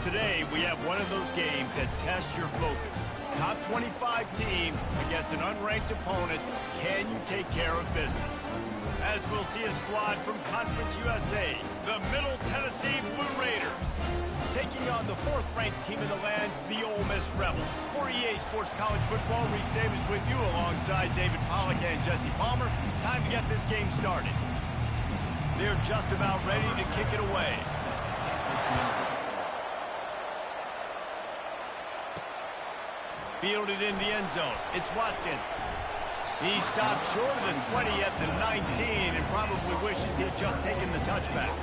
today we have one of those games that tests your focus. Top 25 team against an unranked opponent. Can you take care of business? As we'll see a squad from Conference USA, the Middle Tennessee Blue Raiders, taking on the 4th-ranked team in the land, the Ole Miss Rebels. For EA Sports College Football, Reese Davis with you alongside David Pollack and Jesse Palmer. Time to get this game started. They're just about ready to kick it away. Fielded in the end zone. It's Watkins. He stopped short of the 20 at the 19 and probably wishes he had just taken the touchback.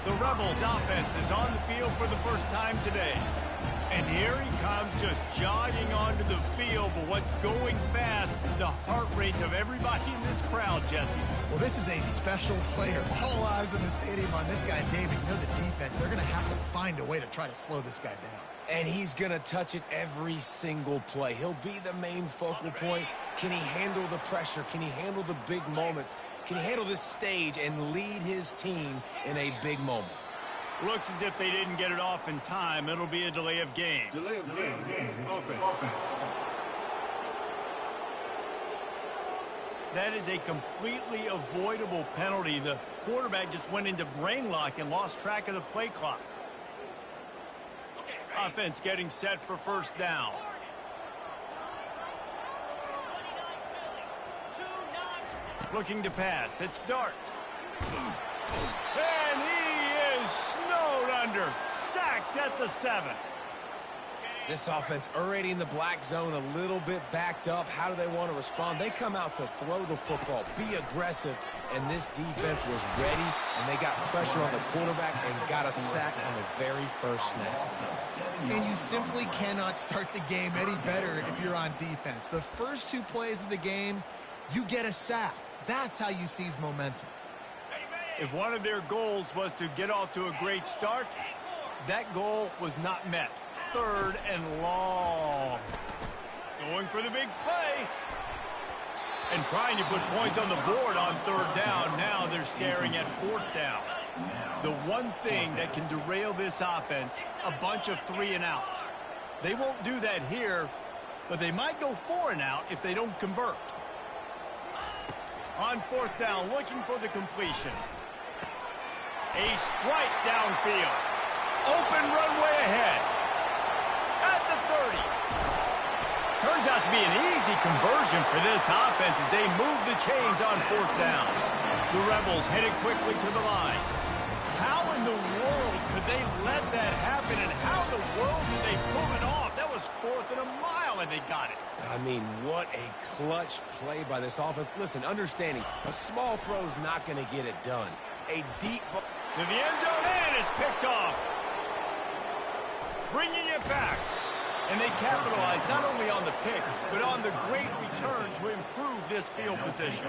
The Rebels offense is on the field for the first time today. And here he comes just jogging onto the field, but what's going fast, the heart rates of everybody in this crowd, Jesse. Well, this is a special player. All eyes in the stadium on this guy, David. You know the defense, they're going to have to find a way to try to slow this guy down. And he's going to touch it every single play. He'll be the main focal point. Can he handle the pressure? Can he handle the big moments? Can he handle this stage and lead his team in a big moment? Looks as if they didn't get it off in time. It'll be a delay of game. Delay of game. Offense. That is a completely avoidable penalty. The quarterback just went into brain lock and lost track of the play clock. Offense getting set for first down. Looking to pass. It's Dart. And he is snowed under. Sacked at the 7. This offense already in the black zone, a little bit backed up. How do they want to respond? They come out to throw the football, be aggressive, and this defense was ready, and they got pressure on the quarterback and got a sack on the very first snap. And you simply cannot start the game any better if you're on defense. The first 2 plays of the game, you get a sack. That's how you seize momentum. If one of their goals was to get off to a great start, that goal was not met. 3rd and long. Going for the big play. And trying to put points on the board on 3rd down. Now they're staring at 4th down. The one thing that can derail this offense, a bunch of 3-and-outs. They won't do that here, but they might go 4-and-out if they don't convert. On 4th down, looking for the completion. A strike downfield. Open runway ahead. At the 30. Turns out to be an easy conversion for this offense as they move the chains on 4th down. The Rebels headed quickly to the line. How in the world could they let that happen, and how in the world did they pull it off? That was 4th and a mile, and they got it. I mean, what a clutch play by this offense. Listen, understanding, a small throw is not going to get it done. A deep ball to the end zone, and it's picked off. Bringing it back. And they capitalize not only on the pick, but on the great return to improve this field position.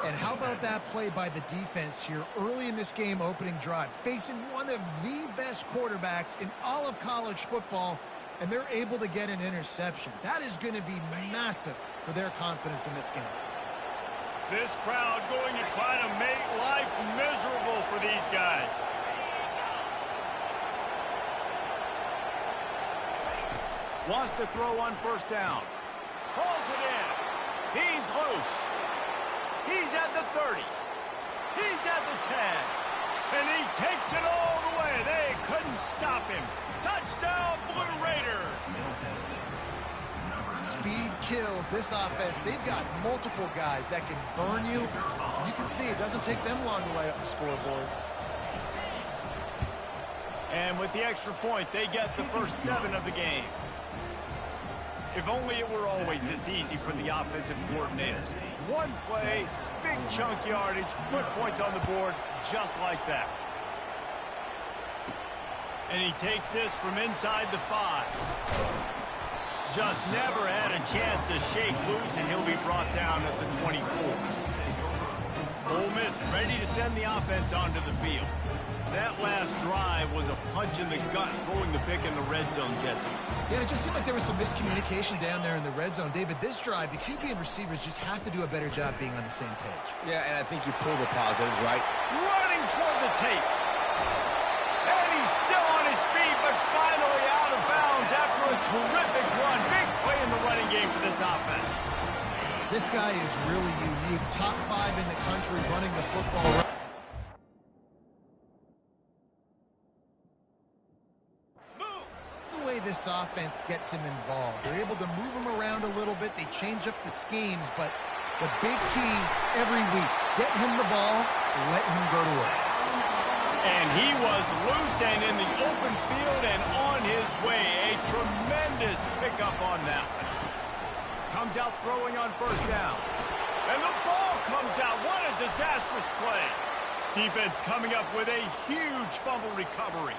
And how about that play by the defense here early in this game opening drive, facing one of the best quarterbacks in all of college football, and they're able to get an interception. That is going to be massive for their confidence in this game. This crowd going to try to make life miserable for these guys. Wants to throw on 1st down. Pulls it in. He's loose. He's at the 30. He's at the 10. And he takes it all the way. They couldn't stop him. Touchdown, Blue Raiders. Speed kills this offense. They've got multiple guys that can burn you. You can see it doesn't take them long to light up the scoreboard. And with the extra point, they get the first 7 of the game. If only it were always this easy for the offensive coordinators. One play, big chunk yardage, put points on the board just like that. And he takes this from inside the 5. Just never had a chance to shake loose, and he'll be brought down at the 24. Ole Miss ready to send the offense onto the field. That last drive was a punch in the gut, throwing the pick in the red zone, Jesse. Yeah, it just seemed like there was some miscommunication down there in the red zone. David, this drive, the QB and receivers just have to do a better job being on the same page. Yeah, and I think you pull the positives, right? Running toward the tape. And he's still on his feet, but finally offense. This guy is really unique. Top 5 in the country running the football. The way this offense gets him involved. They're able to move him around a little bit. They change up the schemes, but the big key every week, get him the ball, let him go to work. And he was loose and in the open field and on his way. A tremendous pickup on that one. Comes out throwing on first down. And the ball comes out. What a disastrous play. Defense coming up with a huge fumble recovery.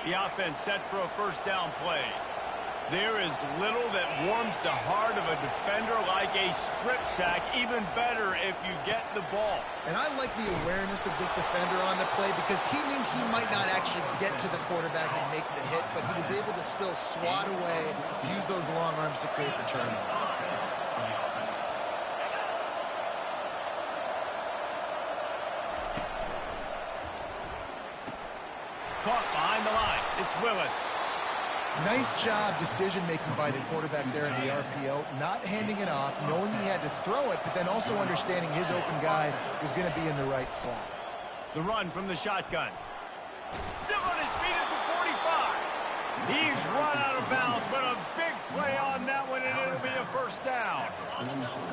The offense set for a first down play. There is little that warms the heart of a defender like a strip sack. Even better if you get the ball. And I like the awareness of this defender on the play because he knew he might not actually get to the quarterback and make the hit, but he was able to still swat away, use those long arms to create the turnover. Caught behind the line. It's Willis. Nice job decision-making by the quarterback there in the RPO, not handing it off, knowing he had to throw it, but then also understanding his open guy was going to be in the right flat. The run from the shotgun. Still on his feet at the 45. He's run out of bounds, but a big play on that one, and it'll be a first down.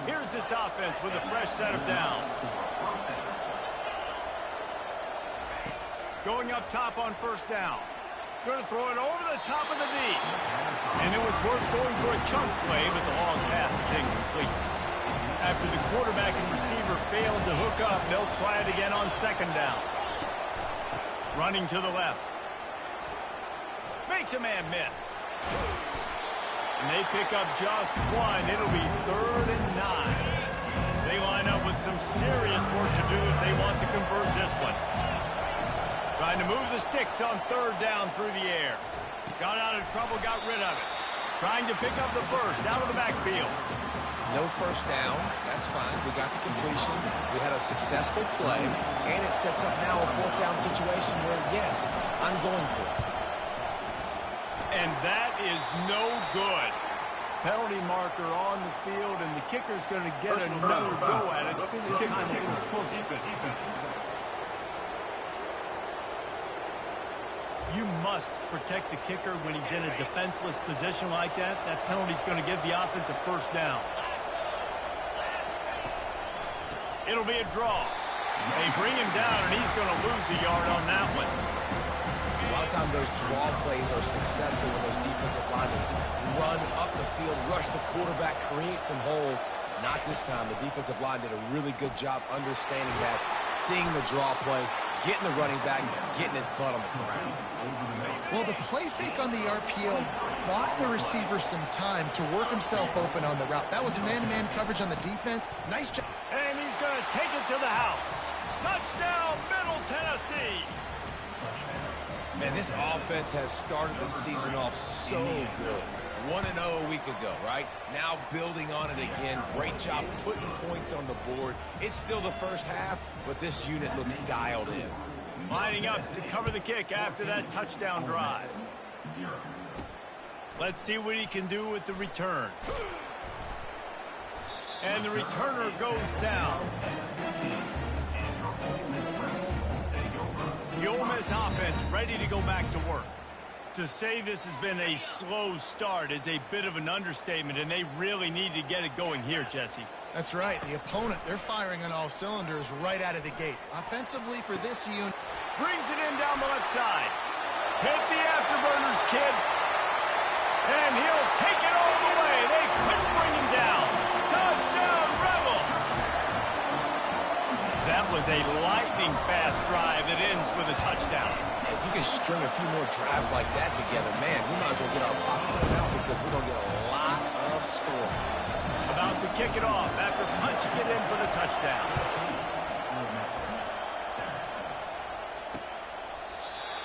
Here's this offense with a fresh set of downs. Going up top on first down. Going to throw it over the top of the knee. And it was worth going for a chunk play, but the long pass is incomplete. After the quarterback and receiver failed to hook up, they'll try it again on second down. Running to the left. Makes a man miss. And they pick up just one. It'll be 3rd and 9. They line up with some serious work to do if they want to convert this one. Trying to move the sticks on 3rd down through the air. Got out of trouble, got rid of it. Trying to pick up the first out of the backfield. No first down. That's fine. We got the completion. We had a successful play. And it sets up now a 4th down situation where, yes, I'm going for it. And that is no good. Penalty marker on the field, and the kicker's going to get another go at it. This time a little closer. You must protect the kicker when he's in a defenseless position like that. That penalty's going to give the offense a first down. It'll be a draw. They bring him down, and he's going to lose a yard on that one. A lot of times those draw plays are successful when those defensive linemen run up the field, rush the quarterback, create some holes. Not this time. The defensive line did a really good job understanding that, seeing the draw play, getting the running back, getting his butt on the ground. Well, the play fake on the RPO bought the receiver some time to work himself open on the route. That was a man-to-man coverage on the defense. Nice job. And he's going to take it to the house. Touchdown, Middle Tennessee. Man, this offense has started the season off so good. 1-0 a week ago, right? Now building on it again. Great job putting points on the board. It's still the first half, but this unit looks dialed in. Lining up to cover the kick after that touchdown drive. Let's see what he can do with the return. And the returner goes down. The Ole Miss offense ready to go back to work. To say this has been a slow start is a bit of an understatement, and they really need to get it going here, Jesse. That's right. The opponent, they're firing on all cylinders right out of the gate. Offensively for this unit. Brings it in down the left side. Hit the afterburners, kid. And he'll take it all the way. They couldn't bring him down. Touchdown, Rebels. That was a lightning-fast drive that ends with a touchdown. If you can string a few more drives like that together, man, we might as well get our popcorn out because we're going to get a lot of scoring. About to kick it off after punching it in for the touchdown.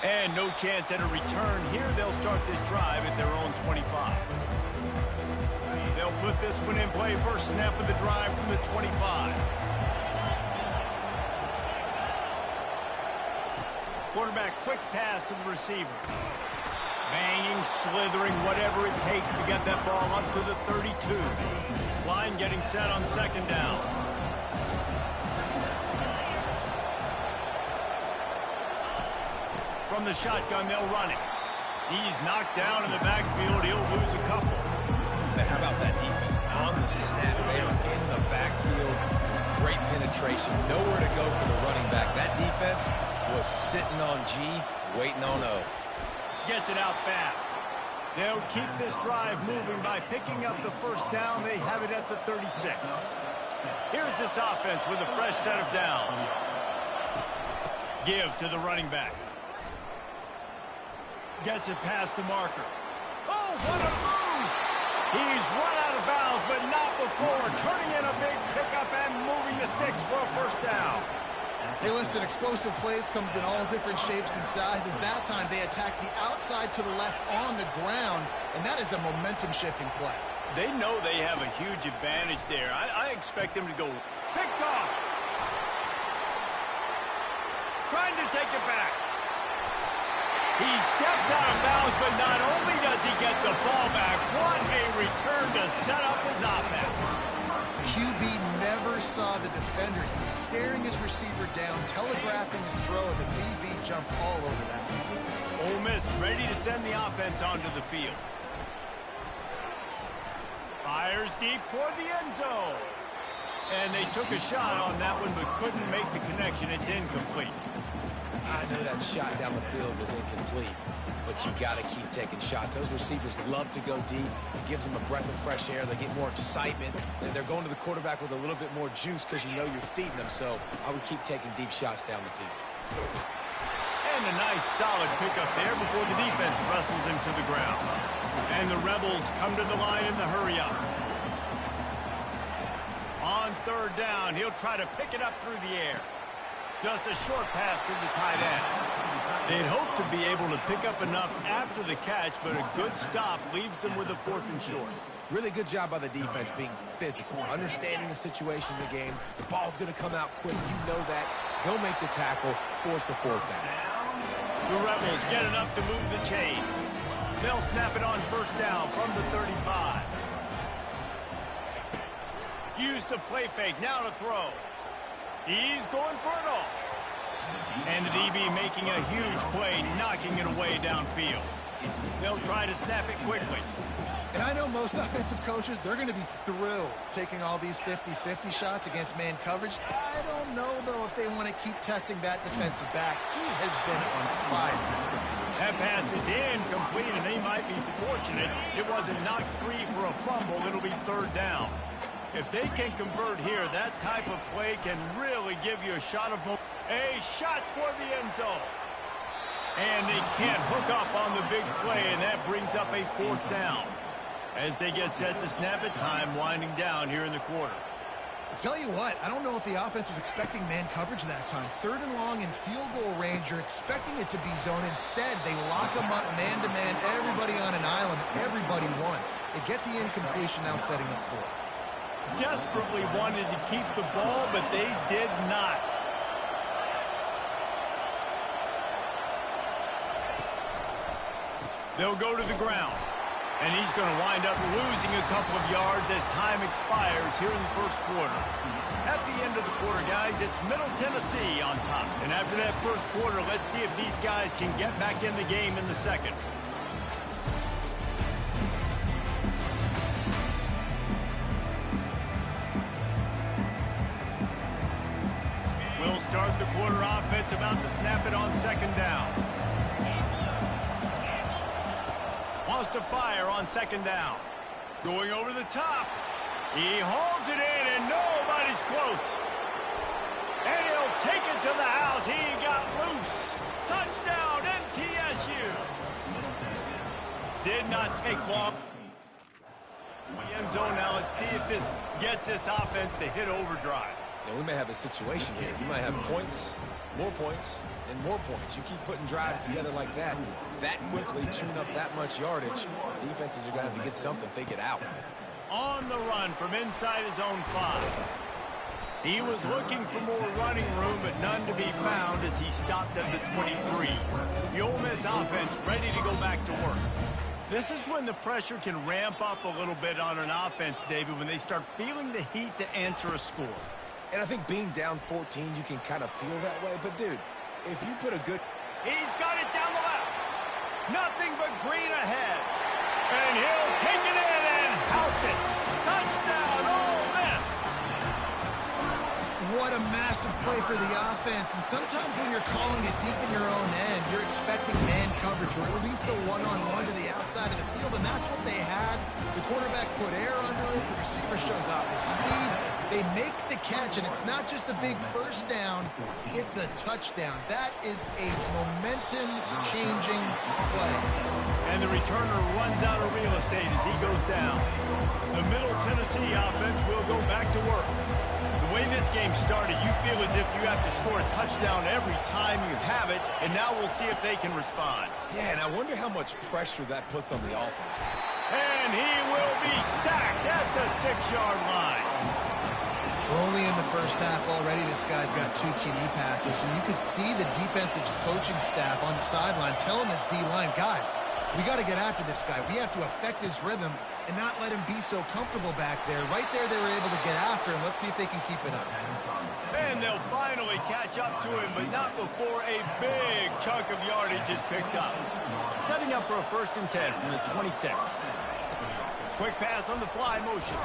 And no chance at a return here. They'll start this drive at their own 25. They'll put this one in play. First snap of the drive from the 25. Quarterback quick pass to the receiver. Banging slithering whatever it takes to get that ball up to the 32. Line getting set on second down. From the shotgun, they'll run it. He's knocked down in the backfield. He'll lose a couple. Now, how about that defense on the snap? They are in the backfield. Great penetration. Nowhere to go for the running back. That defense was sitting on G, waiting on O. Gets it out fast. They'll keep this drive moving by picking up the first down. They have it at the 36. Here's this offense with a fresh set of downs. Give to the running back. Gets it past the marker. Oh, what a move! He's run out of bounds, but not before. Turning in a big pickup and moving the sticks for a first down. Hey, listen, explosive plays comes in all different shapes and sizes. That time, they attack the outside to the left on the ground, and that is a momentum-shifting play. They know they have a huge advantage there. I expect them to go picked off. Trying to take it back. He steps out of bounds, but not only does he get the ball back, what a return to set up his offense. QB never saw the defender. He's staring his receiver down, telegraphing his throw, and the DB jumped all over that. Ole Miss ready to send the offense onto the field. Fires deep toward the end zone. And they took a shot on that one, but couldn't make the connection. It's incomplete. I know that shot down the field was incomplete, but you got to keep taking shots. Those receivers love to go deep. It gives them a breath of fresh air. They get more excitement, and they're going to the quarterback with a little bit more juice because you know you're feeding them. So I would keep taking deep shots down the field. And a nice solid pickup there before the defense wrestles him to the ground. And the Rebels come to the line in the hurry up. On third down, he'll try to pick it up through the air. Just a short pass to the tight end. They'd hope to be able to pick up enough after the catch, but a good stop leaves them with a 4th and short. Really good job by the defense being physical, understanding the situation in the game. The ball's going to come out quick. You know that. Go make the tackle, force the 4th down. The Rebels get enough to move the chains. They'll snap it on first down from the 35. Use the play fake, now to throw. He's going for it all. And the DB making a huge play, knocking it away downfield. They'll try to snap it quickly. And I know most offensive coaches, they're going to be thrilled taking all these 50-50 shots against man coverage. I don't know, though, if they want to keep testing that defensive back. He has been on fire. That pass is incomplete, and they might be fortunate it wasn't knocked free for a fumble. It'll be third down. If they can convert here, that type of play can really give you a shot of a shot toward the end zone. And they can't hook up on the big play, and that brings up a 4th down. As they get set to snap it, time winding down here in the quarter. I'll tell you what, I don't know if the offense was expecting man coverage that time. 3rd and long in field goal range, you're expecting it to be zone. Instead, they lock them up man-to-man, everybody on an island, everybody won. They get the incompletion, now setting up 4th. Desperately wanted to keep the ball, but they did not. They'll go to the ground, and he's going to wind up losing a couple of yards as time expires here in the first quarter. At the end of the quarter, guys, it's Middle Tennessee on top. And after that first quarter, let's see if these guys can get back in the game in the second. We'll start the quarter offense, about to snap it on second down. Wants to fire on second down. Going over the top. He hauls it in, and nobody's close. And he'll take it to the house. He got loose. Touchdown, MTSU. Did not take long. End zone now. Let's see if this gets this offense to hit overdrive. Now, we may have a situation here. You might have points, and more points. You keep putting drives together like that quickly, tune up that much yardage. Defenses are going to have to get something figured out. On the run from inside his own 5. He was looking for more running room, but none to be found as he stopped at the 23. The Ole Miss offense ready to go back to work. This is when the pressure can ramp up a little bit on an offense, David, when they start feeling the heat to answer a score. And I think being down 14, you can kind of feel that way. But, dude, if you put a good... He's got it down the left. Nothing but green ahead. And he'll take it in and house it. Touchdown, Ole Miss. What a massive play for the offense. And sometimes when you're calling it deep in your own end, you're expecting man coverage or at least the one-on-one to the outside of the field, and that's what they had. The quarterback put air under it. The receiver shows off his speed. They make the catch, and it's not just a big first down. It's a touchdown. That is a momentum-changing play. And the returner runs out of real estate as he goes down. The Middle Tennessee offense will go back to work. The way this game started, you feel as if you have to score a touchdown every time you have it, and now we'll see if they can respond. Yeah, and I wonder how much pressure that puts on the offense. And he will be sacked at the 6-yard line. We're only in the first half already. This guy's got 2 TD passes, so you could see the defensive coaching staff on the sideline telling this D-line, guys, we got to get after this guy. We have to affect his rhythm and not let him be so comfortable back there. Right there, they were able to get after him. Let's see if they can keep it up. And they'll finally catch up to him, but not before a big chunk of yardage is picked up. Setting up for a 1st and 10 from the 26. Quick pass on the fly motion.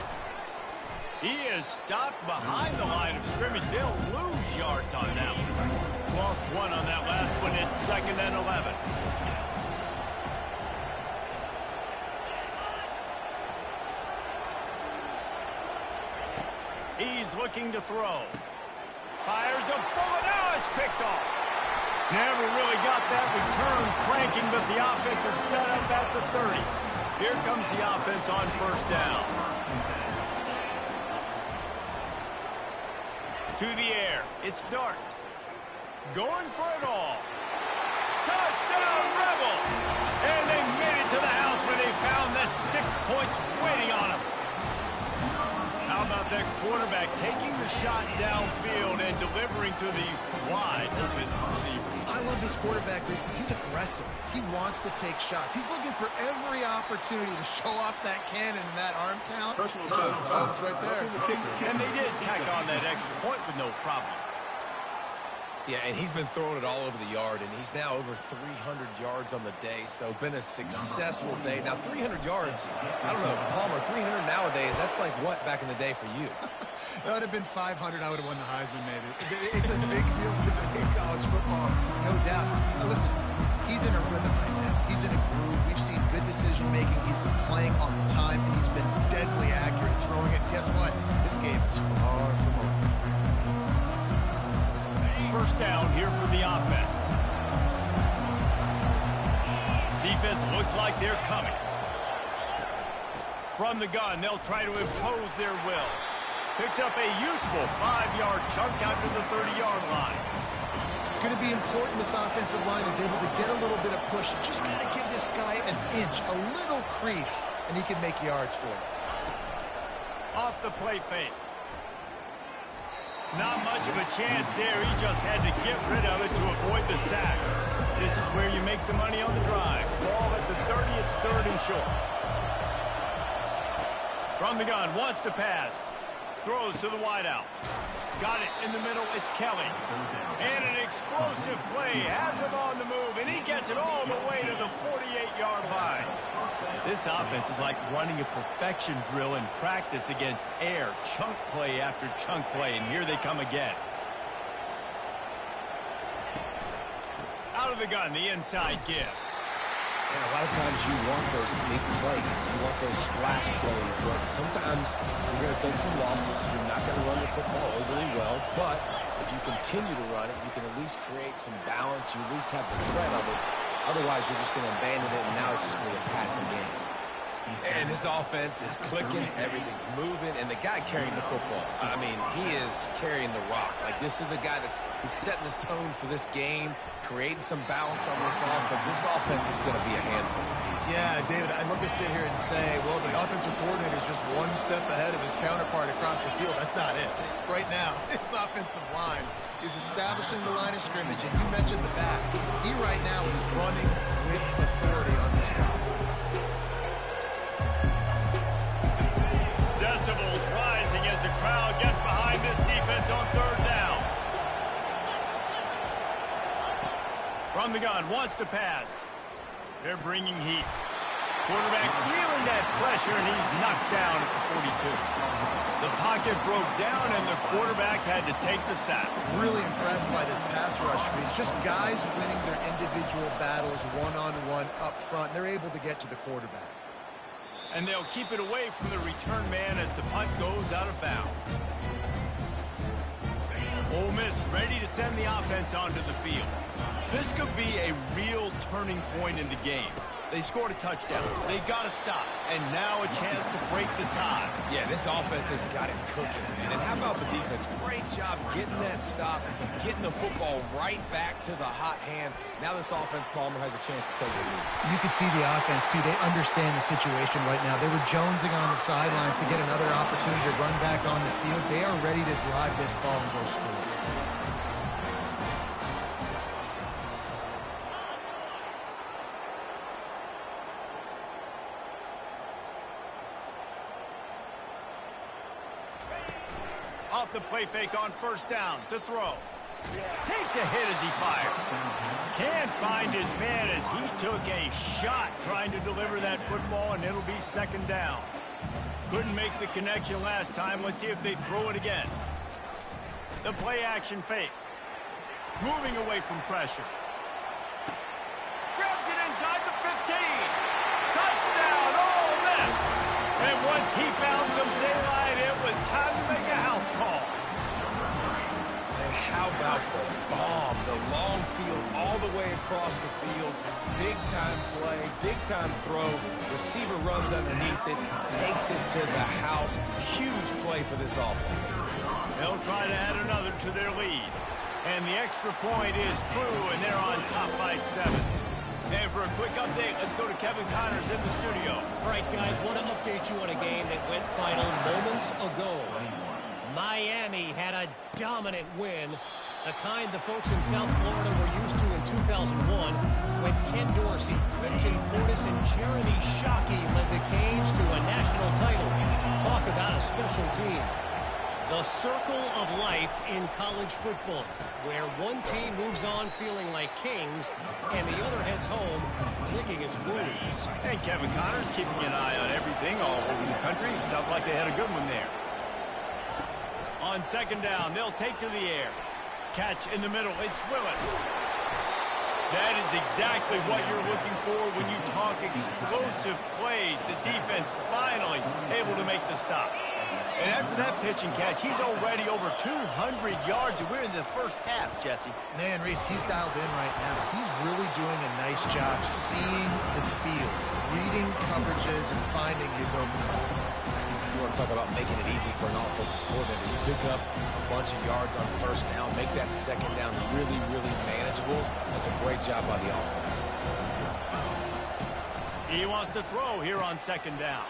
He is stopped behind the line of scrimmage. They'll lose yards on that one. Lost 1 on that last one. It's 2nd and 11. He's looking to throw. Fires a bullet. Now it's picked off. Never really got that return cranking, but the offense is set up at the 30. Here comes the offense on 1st down. To the air. It's Dart. Going for it all. Touchdown, Rebels! And they made it to the house where they found that 6 points waiting on them. How about that quarterback taking the shot downfield and delivering to the wide open receiver? I love this quarterback because he's aggressive. He wants to take shots. He's looking for every opportunity to show off that cannon and that arm talent. Personal foul. It's right there. And they did tack on that extra point with no problem. Yeah, and he's been throwing it all over the yard, and he's now over 300 yards on the day, so been a successful day. Now, 300 yards, I don't know, Palmer, 300 nowadays, that's like what back in the day for you? That would have been 500. I would have won the Heisman, maybe. It's a big deal today in college football, no doubt. Now, listen, he's in a rhythm right now. He's in a groove. We've seen good decision-making. He's been playing on time, and he's been deadly accurate throwing it. Guess what? This game is far from over. 1st down here for the offense. Defense looks like they're coming. From the gun, they'll try to impose their will. Picks up a useful 5-yard chunk after the 30-yard line. It's going to be important this offensive line is able to get a little bit of push. Just got to give this guy an inch, a little crease, and he can make yards for it. Off the play fake. Not much of a chance there. He just had to get rid of it to avoid the sack. This is where you make the money on the drive. Ball at the 30. It's 3rd and short. From the gun, wants to pass. Throws to the wideout. Got it in the middle. It's Kelly. And an explosive play. Has him on the move, and he gets it all the way to the 48-yard line. This offense is like running a perfection drill in practice against air. Chunk play after chunk play, and here they come again. Out of the gun, the inside give. And a lot of times you want those big plays. You want those splash plays. But sometimes you're going to take some losses. You're not going to run the football overly well. But if you continue to run it, you can at least create some balance. You at least have the threat of it. Otherwise, you're just going to abandon it, and now it's just going to be a passing game. And this offense is clicking. Everything's moving. And the guy carrying the football, I mean, he is carrying the rock. Like, this is a guy he's setting this tone for this game, creating some balance on this offense. This offense is going to be a handful. Yeah, David, I'd love to sit here and say, well, the offensive coordinator is just one step ahead of his counterpart across the field. That's not it. Right now, this offensive line is establishing the line of scrimmage, and you mentioned the back. He right now is running with authority on this job. the gun, wants to pass. They're bringing heat. Quarterback feeling that pressure, and he's knocked down at the 42. The pocket broke down, and the quarterback had to take the sack. Really impressed by this pass rush. It's just guys winning their individual battles one-on-one up front. They're able to get to the quarterback. And they'll keep it away from the return man as the punt goes out of bounds. Ole Miss ready to send the offense onto the field. This could be a real turning point in the game. They scored a touchdown. They got to stop. And now a chance to break the tie. Yeah, this offense has got it cooking, man. And how about the defense? Great job getting that stop, getting the football right back to the hot hand. Now this offense, Palmer, has a chance to take the lead. You can see the offense, too. They understand the situation right now. They were jonesing on the sidelines to get another opportunity to run back on the field. They are ready to drive this ball and go score. Off the play fake on first down to throw. Takes a hit as he fires. Can't find his man as he took a shot trying to deliver that football, and it'll be second down. Couldn't make the connection last time. Let's see if they throw it again. The play action fake. Moving away from pressure. Grabs it inside the 15. Touchdown, Ole Miss. And once he found some daylight, it was time to make a house call. And how about the bomb, the long field all the way across the field. Big-time play, big-time throw. Receiver runs underneath it, takes it to the house. Huge play for this offense. They'll try to add another to their lead. And the extra point is true, and they're on top by 7. And for a quick update, let's go to Kevin Connors in the studio. All right, guys, want to update you on a game that went final moments ago. Miami had a dominant win, the kind the folks in South Florida were used to in 2001 when Ken Dorsey, Quentin Portis, and Jeremy Shockey led the Canes to a national title. Talk about a special team. The circle of life in college football, where one team moves on feeling like kings and the other heads home licking its wounds. And Kevin Connors keeping an eye on everything all over the country. Sounds like they had a good one there. On second down, they'll take to the air. Catch in the middle. It's Willis. That is exactly what you're looking for when you talk explosive plays. The defense finally able to make the stop. And after that pitch and catch, he's already over 200 yards, and we're in the first half, Jesse. Man, Reese, he's dialed in right now. He's really doing a nice job seeing the field, reading coverages, and finding his open ball. You want to talk about making it easy for an offensive coordinator. You pick up a bunch of yards on first down, make that second down really, really manageable. That's a great job by the offense. He wants to throw here on second down.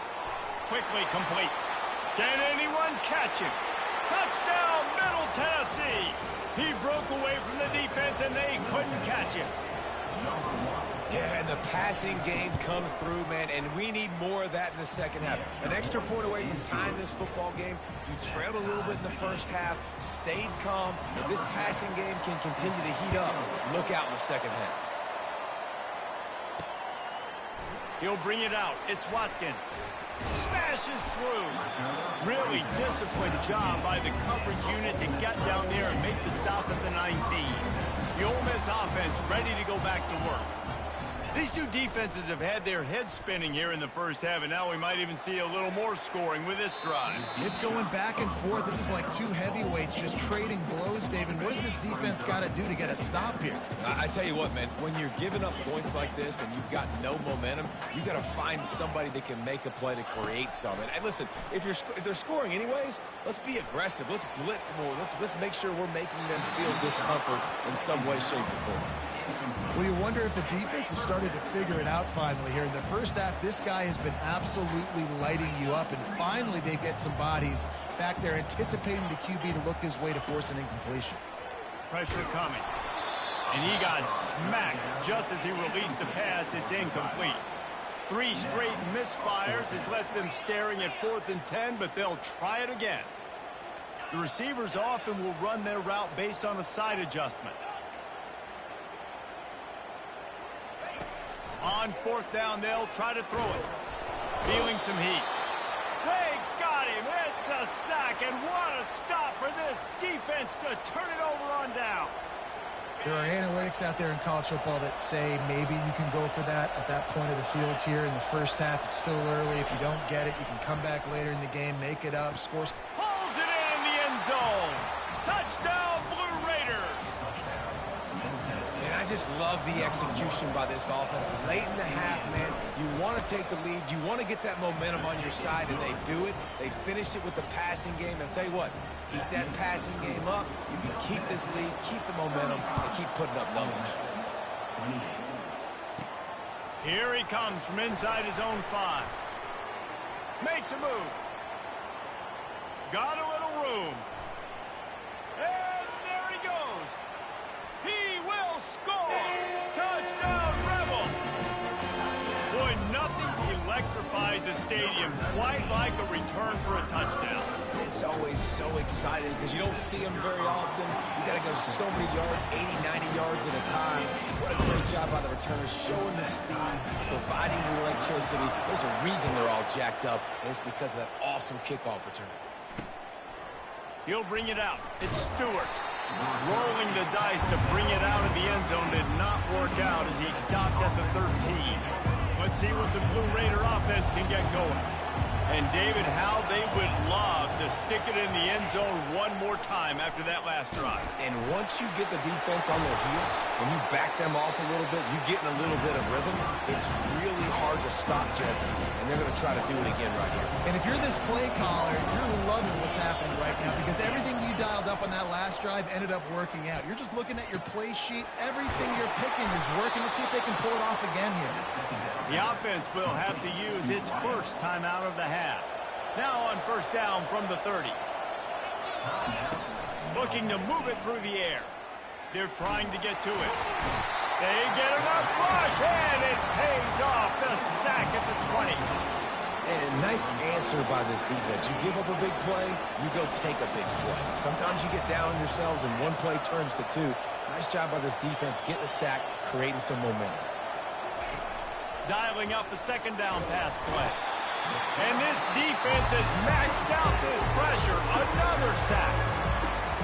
Quickly complete. Can anyone catch him? Touchdown, Middle Tennessee. He broke away from the defense, and they couldn't catch him. Yeah, and the passing game comes through, man, and we need more of that in the second half. An extra point away from tying this football game. You trailed a little bit in the first half, stayed calm. If this passing game can continue to heat up, look out in the second half. He'll bring it out. It's Watkins. Smashes through. Really disciplined job by the coverage unit to get down there and make the stop at the 19. The Ole Miss offense ready to go back to work. These two defenses have had their heads spinning here in the first half, and now we might even see a little more scoring with this drive. It's going back and forth. This is like two heavyweights just trading blows, David. What does this defense got to do to get a stop here? I tell you what, man, when you're giving up points like this and you've got no momentum, you got to find somebody that can make a play to create something. And listen, if they're scoring anyways, let's be aggressive. Let's blitz more. Let's make sure we're making them feel discomfort in some way, shape, or form. Well, you wonder if the defense has started to figure it out finally here. In the first half, this guy has been absolutely lighting you up, and finally they get some bodies back there anticipating the QB to look his way to force an incompletion. Pressure coming. And he got smacked just as he released the pass. It's incomplete. 3 straight misfires has left them staring at 4th and 10, but they'll try it again. The receivers often will run their route based on a side adjustment. On fourth down, they'll try to throw it. Feeling some heat. They got him. It's a sack, and what a stop for this defense to turn it over on downs. There are analytics out there in college football that say maybe you can go for that at that point of the field here in the first half. It's still early. If you don't get it, you can come back later in the game, make it up, score. Pulls it in the end zone. Touchdown, Blue Raiders. And I just love the execution by this offense. Late in the half, man, you want to take the lead. You want to get that momentum on your side, and they do it. They finish it with the passing game. And I'll tell you what, keep that passing game up. You can keep this lead, keep the momentum, and keep putting up numbers. Here he comes from inside his own 5. Makes a move. Got a little room. And there he goes. He will score. Touchdown, Rebels. Boy, nothing electrifies a stadium quite like a return for a touchdown. It's always so exciting because you don't see them very often. You got to go so many yards, 80, 90 yards at a time. What a great job by the returners, showing the speed, providing the electricity. There's a reason they're all jacked up, and it's because of that awesome kickoff return. He'll bring it out. It's Stewart. Rolling the dice to bring it out of the end zone did not work out as he stopped at the 13. Let's see what the Blue Raider offense can get going. And, David, how they would love to stick it in the end zone one more time after that last drive. And once you get the defense on their heels and you back them off a little bit, you get in a little bit of rhythm, it's really hard to stop Jesse, and they're going to try to do it again right here. And if you're this play caller, you're loving what's happening right now because everything you dialed up on that last drive ended up working out. You're just looking at your play sheet. Everything you're picking is working. Let's see if they can pull it off again here. The offense will have to use its first timeout of the half. Now on first down from the 30. Looking to move it through the air. They're trying to get to it. They get enough rush, and it pays off. The sack at the 20. And nice answer by this defense. You give up a big play, you go take a big play. Sometimes you get down on yourselves and one play turns to 2. Nice job by this defense getting a sack, creating some momentum. Dialing up the second down pass play. And this defense has maxed out this pressure. Another sack.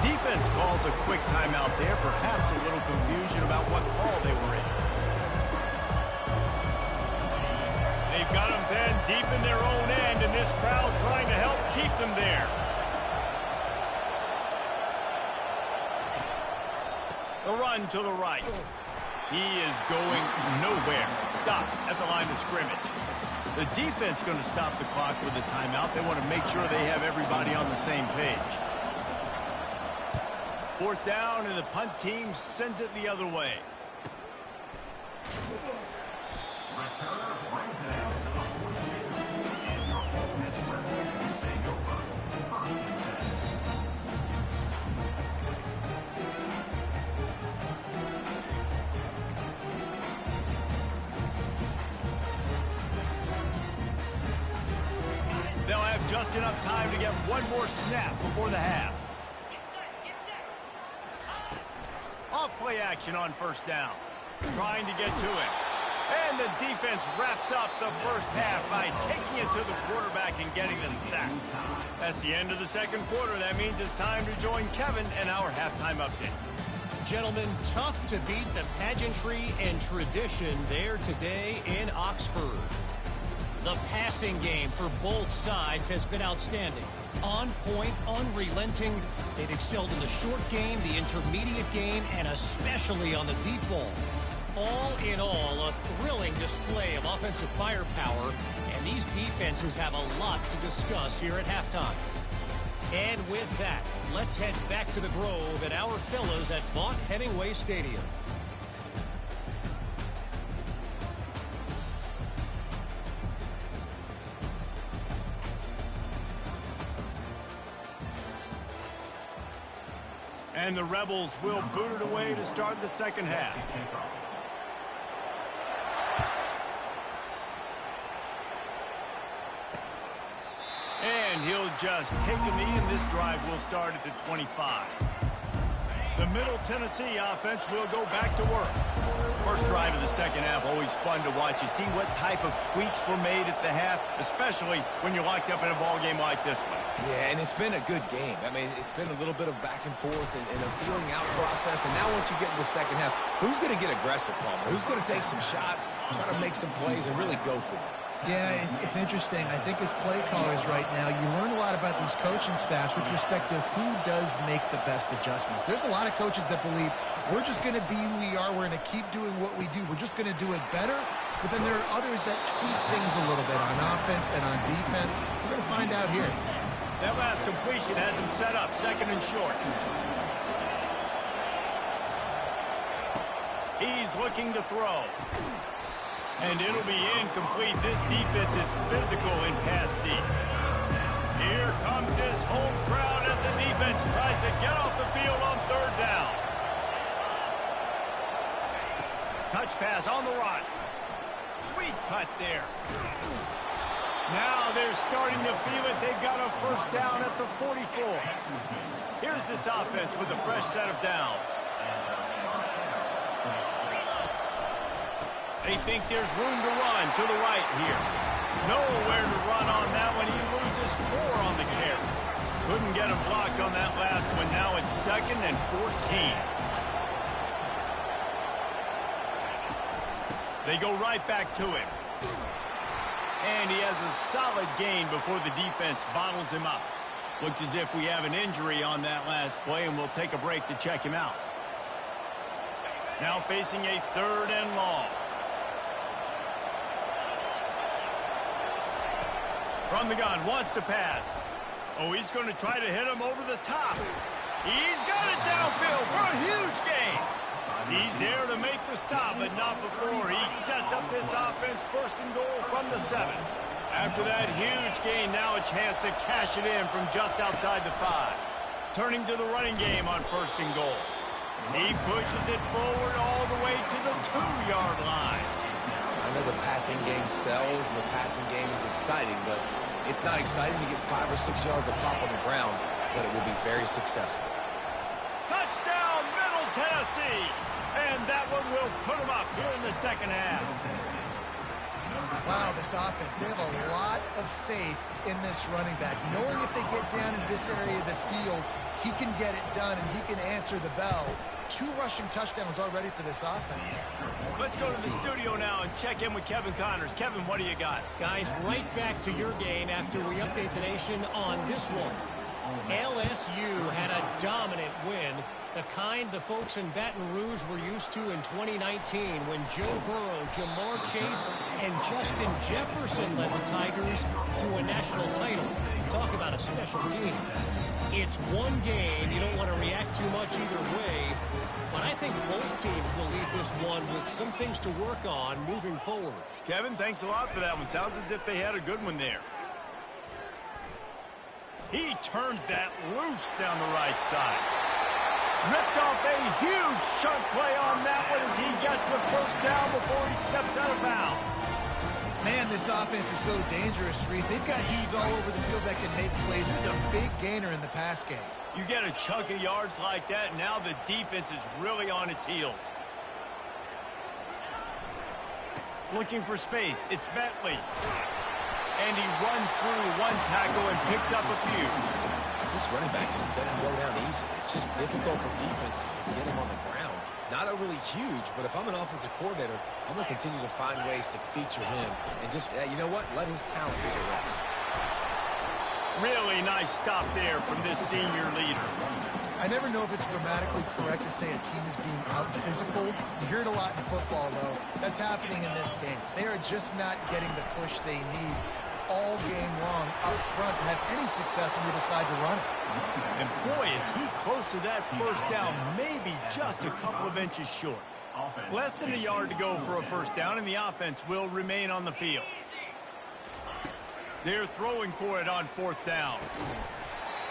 Defense calls a quick timeout there. Perhaps a little confusion about what call they were in. They've got them then deep in their own end, and this crowd trying to help keep them there. The run to the right. He is going nowhere. Stop at the line of scrimmage. The defense going to stop the clock with a timeout. They want to make sure they have everybody on the same page. Fourth down, and the punt team sends it the other way. They'll have just enough time to get one more snap before the half. Off play action on first down. Trying to get to it. And the defense wraps up the first half by taking it to the quarterback and getting the sack. That's the end of the second quarter. That means it's time to join Kevin and our halftime update. Gentlemen, tough to beat the pageantry and tradition there today in Oxford. The passing game for both sides has been outstanding. On point, unrelenting. They've excelled in the short game, the intermediate game, and especially on the deep ball. All in all, a thrilling display of offensive firepower, and these defenses have a lot to discuss here at halftime. And with that, let's head back to the Grove and our fellas at Vaught Hemingway Stadium. And the Rebels will boot it away to start the second half. And he'll just take a knee, and this drive will start at the 25. The Middle Tennessee offense will go back to work. First drive of the second half, always fun to watch. You see what type of tweaks were made at the half, especially when you're locked up in a ball game like this one. Yeah, and it's been a good game. I mean, it's been a little bit of back and forth and a feeling out process. And now once you get in the second half, who's going to get aggressive, Palmer? Who's going to take some shots, try to make some plays, and really go for it? Yeah, it's interesting. I think as play callers right now, you learn a lot about these coaching staffs with respect to who does make the best adjustments. There's a lot of coaches that believe we're just going to be who we are. We're going to keep doing what we do. We're just going to do it better. But then there are others that tweak things a little bit on offense and on defense. We're going to find out here. That last completion has him set up, second and short. He's looking to throw. And it'll be incomplete. This defense is physical in pass deep. Here comes his home crowd as the defense tries to get off the field on third down. Touch pass on the run. Sweet cut there. Now they're starting to feel it. They've got a first down at the 44. Here's this offense with a fresh set of downs. They think there's room to run to the right here. Nowhere to run on that one. He loses 4 on the carry. Couldn't get him blocked on that last one. Now it's 2nd and 14. They go right back to him. And he has a solid gain before the defense bottles him up. Looks as if we have an injury on that last play, and we'll take a break to check him out. Now facing a 3rd and long. From the gun, wants to pass. Oh, he's going to try to hit him over the top. He's got it downfield for a huge gain. He's there to make the stop, but not before he sets up this offense 1st and goal from the 7. After that huge gain, now a chance to cash it in from just outside the 5. Turning to the running game on 1st and goal. He pushes it forward all the way to the 2-yard line. I know the passing game sells and the passing game is exciting, but it's not exciting to get 5 or 6 yards of pop on the ground, but it will be very successful. Touchdown, Middle Tennessee! And that one will put them up here in the second half. Wow, this offense, they have a lot of faith in this running back. Knowing if they get down in this area of the field, he can get it done and he can answer the bell. 2 rushing touchdowns already for this offense. Let's go to the studio now and check in with Kevin Connors. Kevin, what do you got? Guys, right back to your game after we update the nation on this one. LSU had a dominant win, the kind the folks in Baton Rouge were used to in 2019 when Joe Burrow, Jamar Chase, and Justin Jefferson led the Tigers to a national title. Talk about a special team. It's one game. You don't want to react too much either way, but I think both teams will leave this one with some things to work on moving forward. Kevin, thanks a lot for that one. Sounds as if they had a good one there. He turns that loose down the right side. Ripped off a huge chunk play on that one as he gets the first down before he steps out of bounds. Man, this offense is so dangerous, Reese. They've got dudes all over the field that can make plays. There's a big gainer in the pass game. You get a chunk of yards like that, and now the defense is really on its heels. Looking for space. It's Bentley. And he runs through one tackle and picks up a few. This running back just doesn't go down easy. It's just difficult for defenses to get him on the ground. Not overly huge, but if I'm an offensive coordinator, I'm going to continue to find ways to feature him and just, you know what, let his talent do the rest. Really nice stop there from this senior leader. I never know if it's grammatically correct to say a team is being out-physical. You hear it a lot in football, though. That's happening in this game. They are just not getting the push they need all game long up front to have any success when they decide to run it. And boy, is he close to that first down, maybe just a couple of inches short. Less than a yard to go for a first down, and the offense will remain on the field. They're throwing for it on 4th down.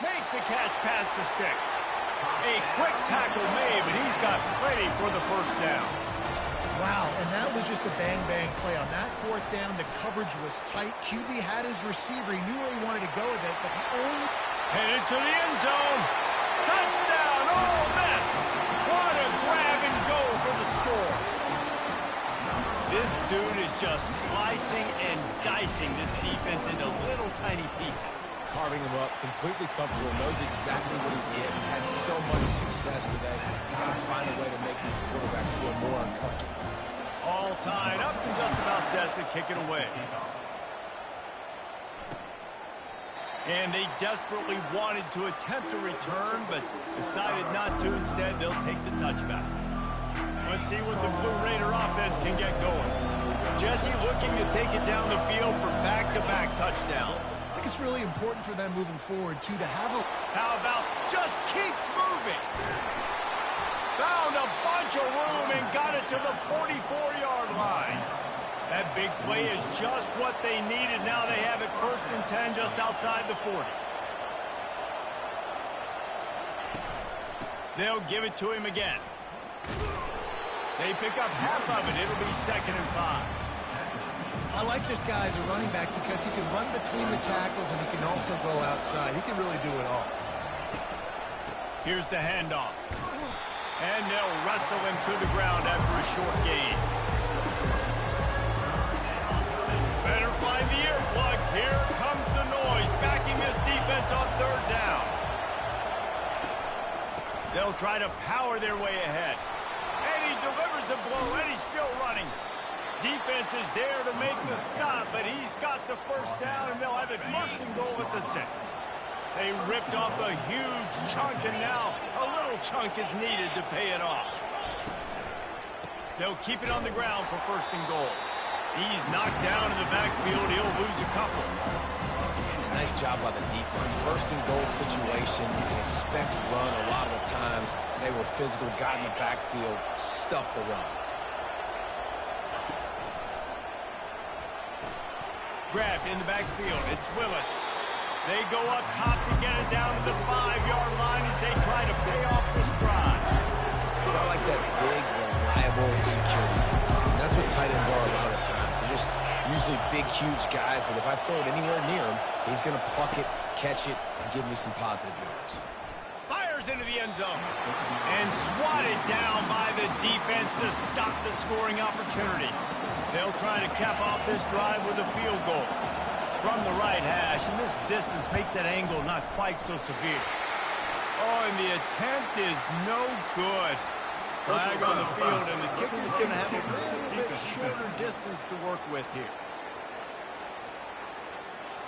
Makes the catch past the sticks. A quick tackle made, but he's got plenty for the first down. Wow, and that was just a bang-bang play. On that 4th down, the coverage was tight. QB had his receiver. He knew where he wanted to go with it, but the only... Headed to the end zone. Touchdown, Ole Miss. What a grab and go for the score. This dude is just slicing and dicing this defense into little tiny pieces. Carving him up, completely comfortable, knows exactly what he's getting. Had so much success today. You got to find a way to make these quarterbacks feel more uncomfortable. All tied up and just about set to kick it away. And they desperately wanted to attempt a return, but decided not to. Instead, they'll take the touchback. Let's see what the Blue Raider offense can get going. Jesse looking to take it down the field for back-to-back touchdowns. I think it's really important for them moving forward, too, to have a... How about just keeps moving? Found a bunch of room and got it to the 44-yard line. That big play is just what they needed. Now they have it 1st and 10 just outside the 40. They'll give it to him again. They pick up half of it. It'll be 2nd and 5. I like this guy as a running back because he can run between the tackles and he can also go outside. He can really do it all. Here's the handoff. And they'll wrestle him to the ground after a short gain. Better find the earplugs. Here comes the noise, backing this defense on 3rd down. They'll try to power their way ahead. And he delivers the blow, and he's still running. Defense is there to make the stop, but he's got the 1st down, and they'll have it 1st and goal at the 6. They ripped off a huge chunk, and now a little chunk is needed to pay it off. They'll keep it on the ground for 1st and goal. He's knocked down in the backfield. He'll lose a couple. Nice job by the defense. 1st and goal situation. You can expect run a lot of the times. They were physical, got in the backfield, stuffed the run. Grabbed in the backfield. It's Willis. They go up top to get it down to the 5-yard line as they try to pay off this drive. I like that big, reliable security. And that's what tight ends are a lot of the times. They're just usually big, huge guys that if I throw it anywhere near him, he's going to pluck it, catch it, and give me some positive yards. Fires into the end zone. And swatted down by the defense to stop the scoring opportunity. They'll try to cap off this drive with a field goal from the right hash, and this distance makes that angle not quite so severe. Oh, and the attempt is no good. Flag on the field, and the kicker's going to have a little bit shorter distance to work with here.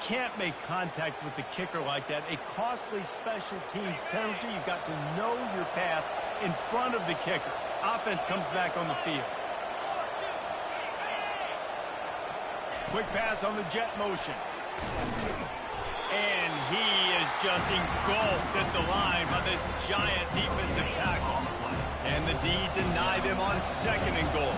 Can't make contact with the kicker like that. A costly special teams penalty. You've got to know your path in front of the kicker. Offense comes back on the field. Quick pass on the jet motion. And he is just engulfed at the line by this giant defensive tackle. And the D deny them on 2nd and goal.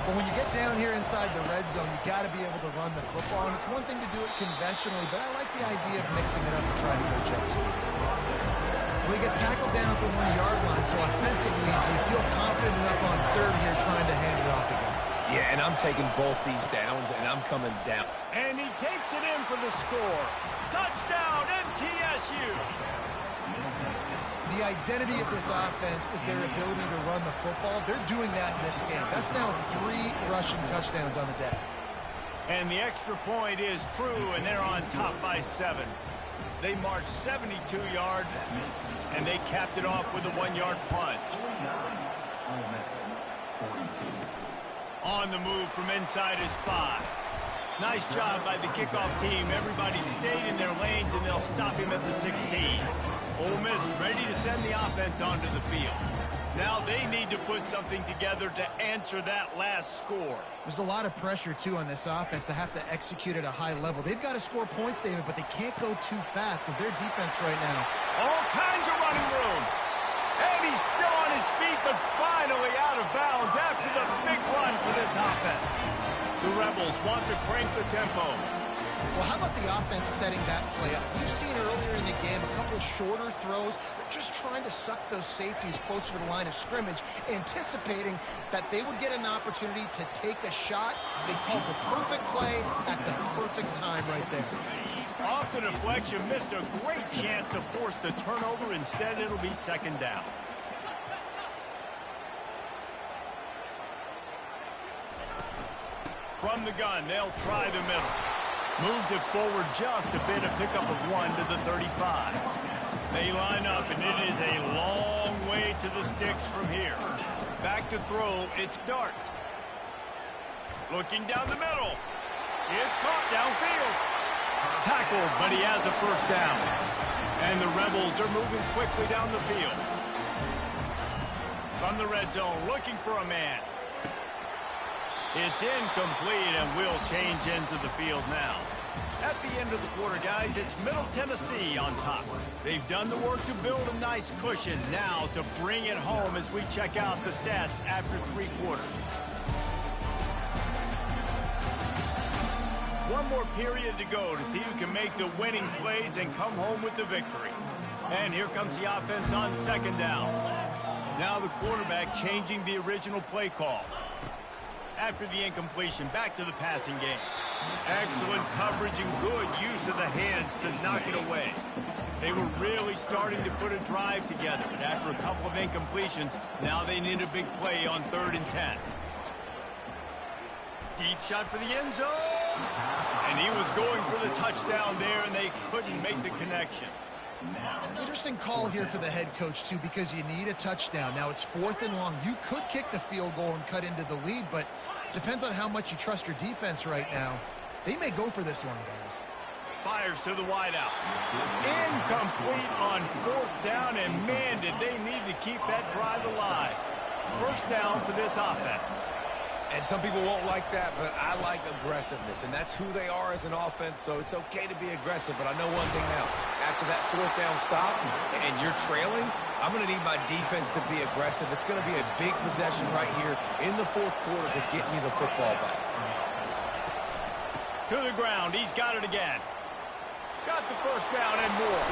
But when you get down here inside the red zone, you've got to be able to run the football. And it's one thing to do it conventionally, but I like the idea of mixing it up and trying to go jet sweep. Well, he gets tackled down at the 1-yard line, so offensively, do you feel confident enough on 3rd here trying to hand it off again? Yeah, and I'm taking both these downs, and I'm coming down. And he takes it in for the score. Touchdown, MTSU! The identity of this offense is their ability to run the football. They're doing that in this game. That's now 3 rushing touchdowns on the day. And the extra point is true, and they're on top by 7. They marched 72 yards, and they capped it off with a 1-yard plunge. On the move from inside his 5. Nice job by the kickoff team. Everybody stayed in their lanes, and they'll stop him at the 16. Ole Miss ready to send the offense onto the field. Now they need to put something together to answer that last score. There's a lot of pressure, too, on this offense to have to execute at a high level. They've got to score points, David, but they can't go too fast because their defense right now. All kinds of running room. And he's still on his feet, but finally out of bounds after the big run for this offense. The Rebels want to crank the tempo. Well, how about the offense setting that play up? We've seen earlier in the game a couple shorter throws. They're just trying to suck those safeties closer to the line of scrimmage, anticipating that they would get an opportunity to take a shot. They called the perfect play at the perfect time right there. Off the deflection, missed a great chance to force the turnover. Instead, it'll be 2nd down. From the gun, they'll try the middle. Moves it forward just a bit, a pickup of 1 to the 35. They line up, and it is a long way to the sticks from here. Back to throw, it's Dart. Looking down the middle. It's caught downfield. Tackled, but he has a first down. And the Rebels are moving quickly down the field. From the red zone, looking for a man. It's incomplete, and will change ends of the field now. At the end of the quarter, guys, it's Middle Tennessee on top. They've done the work to build a nice cushion. Now to bring it home as we check out the stats after 3 quarters. One more period to go to see who can make the winning plays and come home with the victory. And here comes the offense on second down. Now the quarterback changing the original play call. After the incompletion, back to the passing game. Excellent coverage and good use of the hands to knock it away. They were really starting to put a drive together, but after a couple of incompletions, now they need a big play on 3rd and 10. Deep shot for the end zone. And he was going for the touchdown there, and they couldn't make the connection. Interesting call here for the head coach, too, because you need a touchdown. Now it's 4th and long. You could kick the field goal and cut into the lead, but depends on how much you trust your defense right now. They may go for this one, guys. Fires to the wideout. Incomplete on 4th down, and man, did they need to keep that drive alive. First down for this offense. And some people won't like that, but I like aggressiveness, and that's who they are as an offense, so it's okay to be aggressive. But I know one thing now. After that 4th down stop and you're trailing, I'm going to need my defense to be aggressive. It's going to be a big possession right here in the 4th quarter to get me the football back. To the ground. He's got it again. Got the first down and more.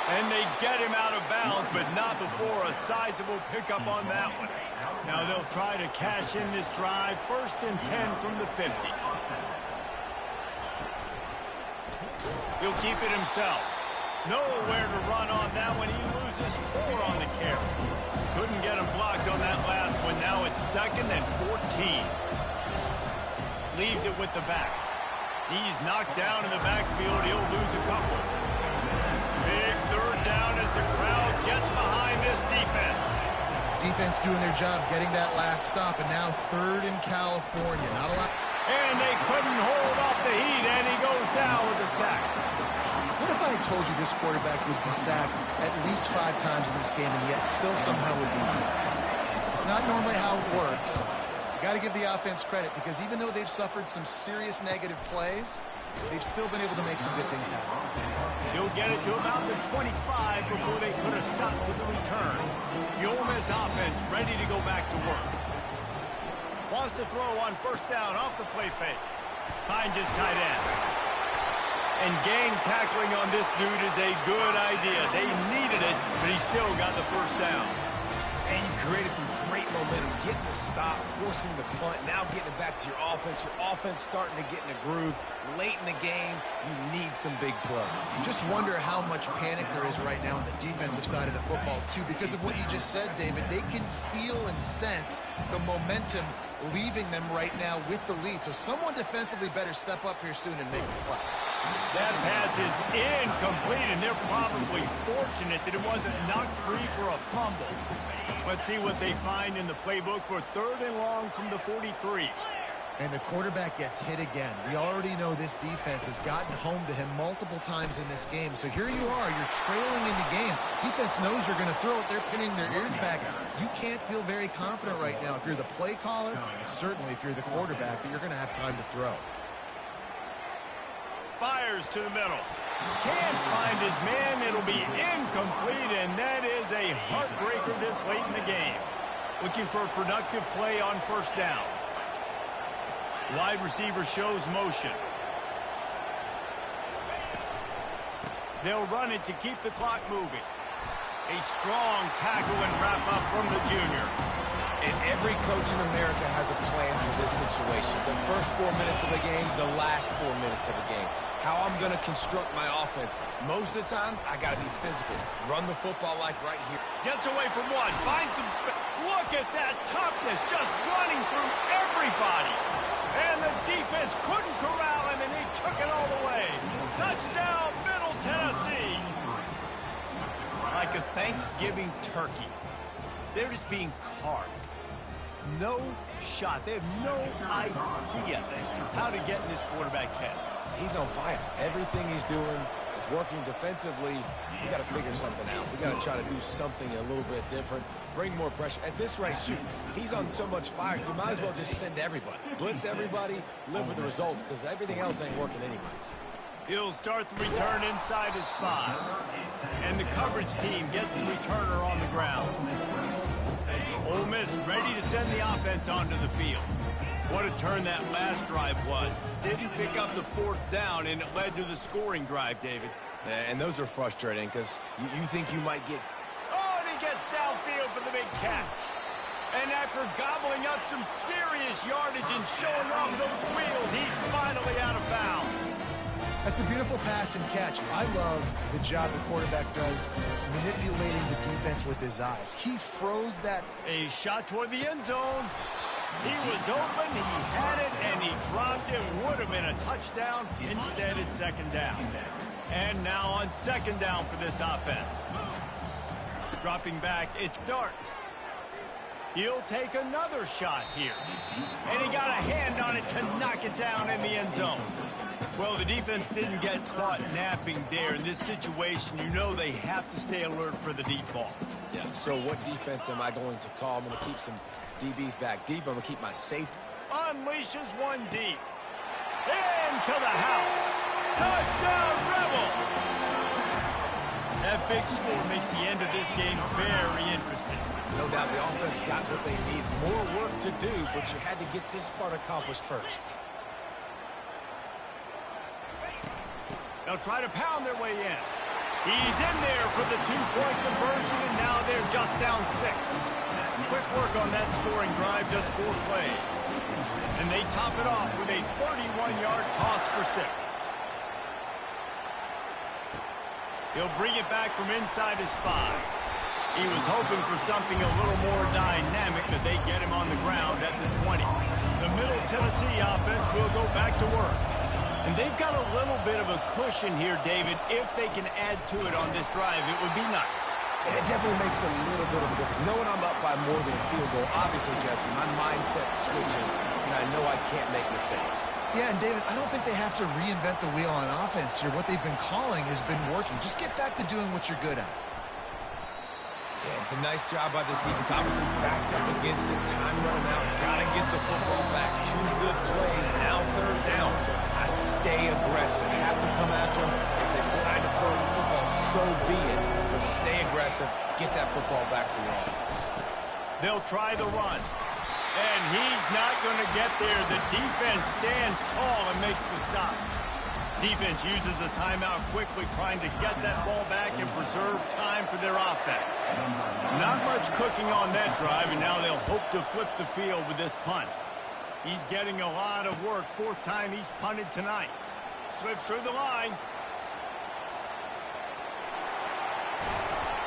And they get him out of bounds, but not before a sizable pickup on that one. Now they'll try to cash in this drive. 1st and 10 from the 50. He'll keep it himself. Nowhere to run on that one. He loses 4 on the carry. Couldn't get him blocked on that last one. Now it's 2nd and 14. Leaves it with the back. He's knocked down in the backfield. He'll lose a couple. Big 3rd down as the crowd gets behind this defense. Defense doing their job, getting that last stop, and now 3rd in California. Not a lot. And they couldn't hold off the heat, and he goes down with a sack. What if I had told you this quarterback would be sacked at least 5 times in this game, and yet still somehow would be beat? It's not normally how it works. You got to give the offense credit, because even though they've suffered some serious negative plays, they've still been able to make some good things happen. He'll get it to about the 25 before they put a stop to the return. The Ole Miss offense ready to go back to work. Wants to throw on 1st down off the play fake. Finds his tight end. And gang tackling on this dude is a good idea. They needed it, but he still got the first down. And you've created some great momentum, getting the stop, forcing the punt, now getting it back to your offense. Your offense starting to get in a groove. Late in the game, you need some big plays. You just wonder how much panic there is right now on the defensive side of the football, too, because of what you just said, David. They can feel and sense the momentum leaving them right now with the lead. So someone defensively better step up here soon and make the play. That pass is incomplete, and they're probably fortunate that it wasn't knocked free for a fumble. Let's see what they find in the playbook for 3rd and long from the 43. And the quarterback gets hit again. We already know this defense has gotten home to him multiple times in this game. So here you are, you're trailing in the game. Defense knows you're going to throw it. They're pinning their ears back. You can't feel very confident right now if you're the play caller, certainly if you're the quarterback, that you're going to have time to throw. Fires to the middle. Can't find his man. It'll be incomplete, and that is a heartbreaker this late in the game. Looking for a productive play on 1st down. Wide receiver shows motion. They'll run it to keep the clock moving. A strong tackle and wrap up from the junior. And every coach in America has a plan for this situation. The first 4 minutes of the game, the last 4 minutes of the game. How I'm going to construct my offense. Most of the time, I got to be physical. Run the football like right here. Gets away from one. Finds some space. Look at that toughness, just running through everybody. And the defense couldn't corral him, and he took it all the way. Touchdown, Middle Tennessee. Like a Thanksgiving turkey. They're just being carved. No shot. They have no idea how to get in this quarterback's head. He's on fire. Everything he's doing is working defensively. We got to figure something out. We got to try to do something a little bit different. Bring more pressure. At this rate, shoot, he's on so much fire, you might as well just send everybody. Blitz everybody, live with the results, because everything else ain't working anyways. He'll start the return inside his 5. And the coverage team gets the returner on the ground. Ole Miss ready to send the offense onto the field. What a turn that last drive was. Didn't pick up the 4th down, and it led to the scoring drive, David. And those are frustrating, because you think you might get... Oh, and he gets downfield for the big catch. And after gobbling up some serious yardage and showing off those wheels, he's finally out of bounds. That's a beautiful pass and catch. I love the job the quarterback does manipulating the defense with his eyes. He froze that. A shot toward the end zone. He was open, he had it, and he dropped it. Would have been a touchdown. Instead, it's 2nd down. And now on 2nd down for this offense. Dropping back, it's Dart. He'll take another shot here. And he got a hand on it to knock it down in the end zone. Well, the defense didn't get caught napping there. In this situation, you know they have to stay alert for the deep ball. Yeah, so what defense am I going to call? I'm going to keep some DBs back deep. I'm going to keep my safety. Unleashes one deep. Into the house. Touchdown, Rebels! That big score makes the end of this game very interesting. No doubt the offense got what they need. More work to do, but you had to get this part accomplished first. They'll try to pound their way in. He's in there for the 2-point conversion, and now they're just down 6. Quick work on that scoring drive, just 4 plays. And they top it off with a 31-yard toss for 6. He'll bring it back from inside his 5. He was hoping for something a little more dynamic, but they get him on the ground at the 20. The Middle Tennessee offense will go back to work. And they've got a little bit of a cushion here, David. If they can add to it on this drive, it would be nice. And it definitely makes a little bit of a difference. Knowing I'm up by more than a field goal, obviously, Jesse, my mindset switches, and I know I can't make mistakes. Yeah, and David, I don't think they have to reinvent the wheel on offense here. What they've been calling has been working. Just get back to doing what you're good at. Yeah, it's a nice job by this defense. Obviously backed up against it. Time running out. Got to get the football back. 2 good plays. Now 3rd down. I stay aggressive. Have to come after them. If they decide to throw the football, so be it. But stay aggressive. Get that football back for your offense. They'll try the run. And he's not going to get there. The defense stands tall and makes the stop. Defense uses a timeout quickly, trying to get that ball back and preserve time for their offense. Not much cooking on that drive, and now they'll hope to flip the field with this punt. He's getting a lot of work. 4th time he's punted tonight. Slips through the line.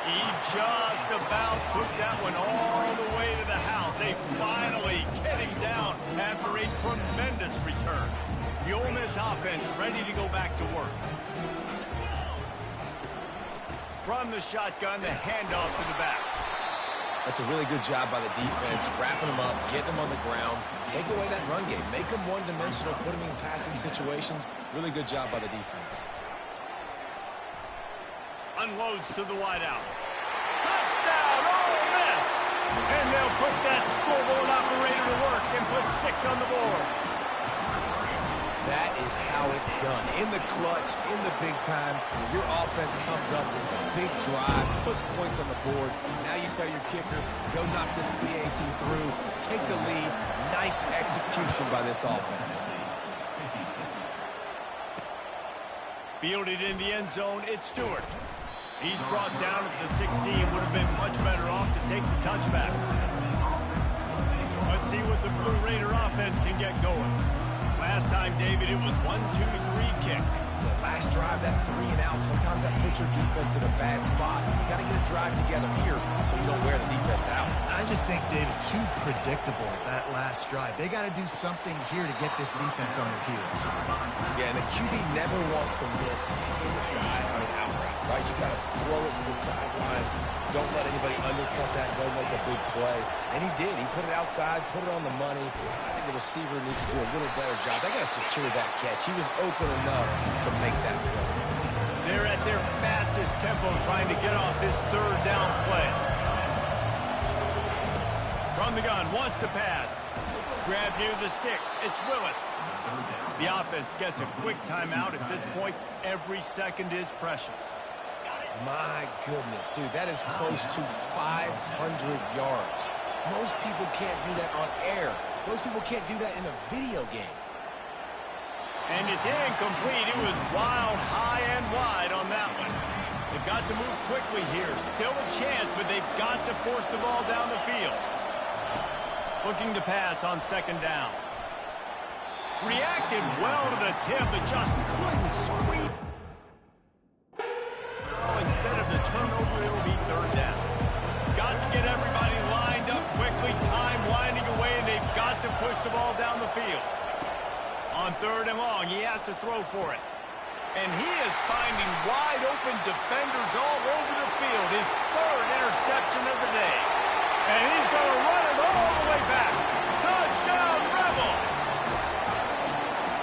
He just about took that one all the way to the house. They finally get him down after a tremendous return. The Ole Miss offense ready to go back to work. From the shotgun, the handoff to the back. That's a really good job by the defense, wrapping them up, getting them on the ground, take away that run game, make them one-dimensional, put them in passing situations. Really good job by the defense. Unloads to the wideout. Touchdown, Ole Miss! And they'll put that scoreboard operator to work and put 6 on the board. That is how it's done. In the clutch, in the big time, your offense comes up with a big drive, puts points on the board. Now you tell your kicker, go knock this PAT through, take the lead. Nice execution by this offense. Fielded in the end zone, it's Stewart. He's brought down at the 16. Would have been much better off to take the touchback. Let's see what the Blue Raider offense can get going. Last time, David, it was 1-2-3 kick. Last last drive, that 3 and out, sometimes that puts your defense in a bad spot. You got to get a drive together here so you don't wear the defense out. I just think, David, too predictable that last drive. They got to do something here to get this defense on their heels. Yeah, and the QB never wants to miss inside, out route, right? You got to throw it to the sidelines. Don't let anybody undercut that and go make a big play. And he did. He put it outside, put it on the money. I think the receiver needs to do a little better job. They got to secure that catch. He was open enough to make that play. They're at their fastest tempo trying to get off this third down play. From the gun, wants to pass. Grab near the sticks. It's Willis. The offense gets a quick timeout. At this point, every second is precious. My goodness, dude, that is close to 500 yards. Most people can't do that on air. Most people can't do that in a video game. And it's incomplete. It was wild, high and wide on that one. They've got to move quickly here. Still a chance, but they've got to force the ball down the field. Looking to pass on second down. Reacted well to the tip, but just couldn't squeeze. Oh, instead of the turnover, it'll be third down. Got to get everybody lined up quickly. Time winding away, and they've got to push the ball down the field. On third and long, he has to throw for it. And he is finding wide open defenders all over the field. His third interception of the day. And he's going to run it all the way back. Touchdown, Rebels!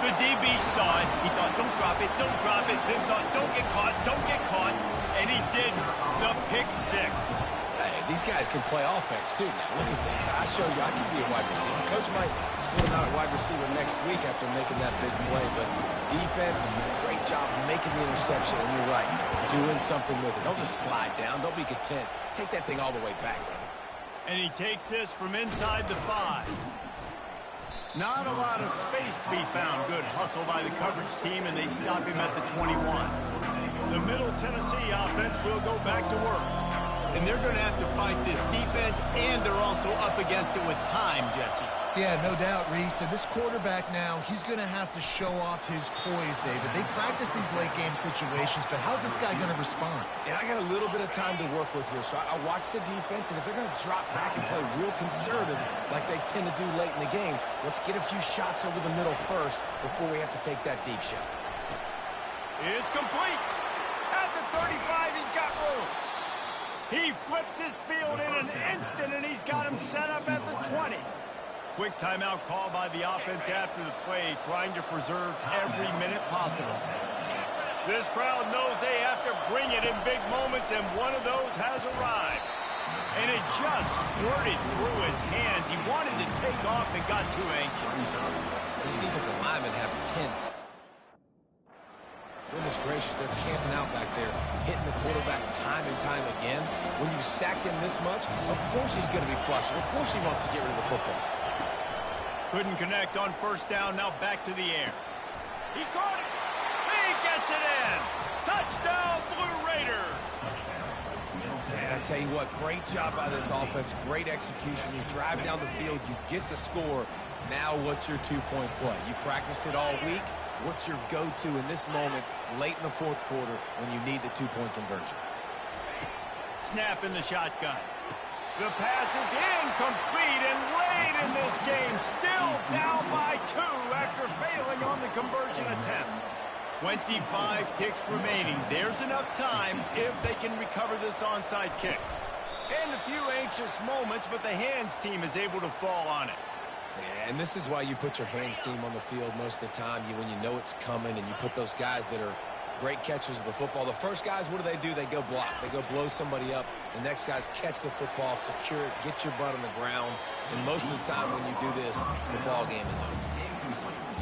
The DB saw it. He thought, don't drop it, don't drop it. Then thought, don't get caught, don't get caught. And he didn't. The pick six. Hey, these guys can play offense, too. Now, look at this. I showed you I can be a wide receiver. Coach might split him out at wide receiver next week after making that big play. But defense, great job making the interception. And you're right, doing something with it. Don't just slide down. Don't be content. Take that thing all the way back, brother. And he takes this from inside the 5. Not a lot of space to be found. Good hustle by the coverage team, and they stop him at the 21. The Middle Tennessee offense will go back to work. And they're going to have to fight this defense, and they're also up against it with time, Jesse. Yeah, no doubt, Reese. And this quarterback now, he's going to have to show off his poise, David. They practice these late-game situations, but how's this guy going to respond? And I got a little bit of time to work with here, so I watch the defense, and if they're going to drop back and play real conservative like they tend to do late in the game, let's get a few shots over the middle first before we have to take that deep shot. It's complete. At the 35, he's got room. He flips his field in an instant, and he's got him set up at the 20. Quick timeout call by the offense after the play, trying to preserve every minute possible. This crowd knows they have to bring it in big moments, and one of those has arrived. And it just squirted through his hands. He wanted to take off and got too anxious. These defensive linemen have tense. Goodness gracious, they're camping out back there, hitting the quarterback time and time again. When you sacked him this much, of course he's going to be flustered. Of course he wants to get rid of the football. Couldn't connect on first down, now back to the air. He caught it! He gets it in! Touchdown, Blue Raiders! Man, I tell you what, great job by this offense, great execution. You drive down the field, you get the score. Now what's your two-point play? You practiced it all week. What's your go-to in this moment late in the fourth quarter when you need the two-point conversion? Snap in the shotgun. The pass is incomplete, and late in this game, still down by 2 after failing on the conversion attempt. 25 ticks remaining. There's enough time if they can recover this onside kick. And a few anxious moments, but the hands team is able to fall on it. Yeah, and this is why you put your hands team on the field most of the time. When you know it's coming, and you put those guys that are great catchers of the football. The first guys, what do? They go block. They go blow somebody up. The next guys catch the football, secure it, get your butt on the ground. And most of the time when you do this, the ball game is over.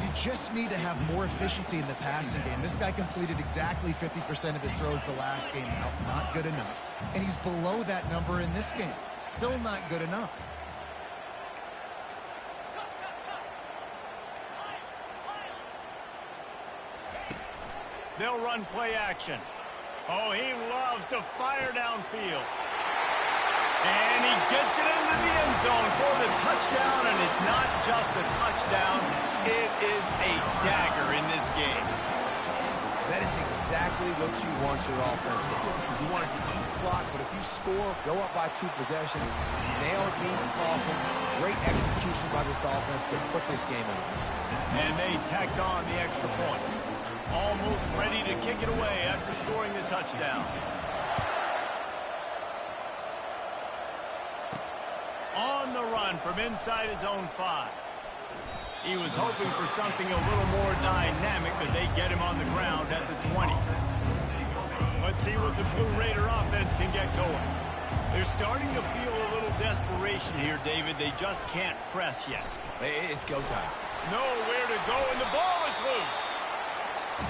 You just need to have more efficiency in the passing game. This guy completed exactly 50% of his throws the last game. Not good enough. And he's below that number in this game. Still not good enough. They'll run play action. Oh, he loves to fire downfield. And he gets it into the end zone for the touchdown, and it's not just a touchdown, it is a dagger in this game. That is exactly what you want your offense to do. You want it to eat clock, but if you score, go up by 2 possessions, nail it, beat and coffin. Great execution by this offense to put this game away. And they tacked on the extra point. Almost ready to kick it away after scoring the touchdown. On the run from inside his own 5. He was hoping for something a little more dynamic, but they get him on the ground at the 20. Let's see what the Blue Raider offense can get going. They're starting to feel a little desperation here, David. They just can't press yet. It's go time. Nowhere to go, and the ball is loose.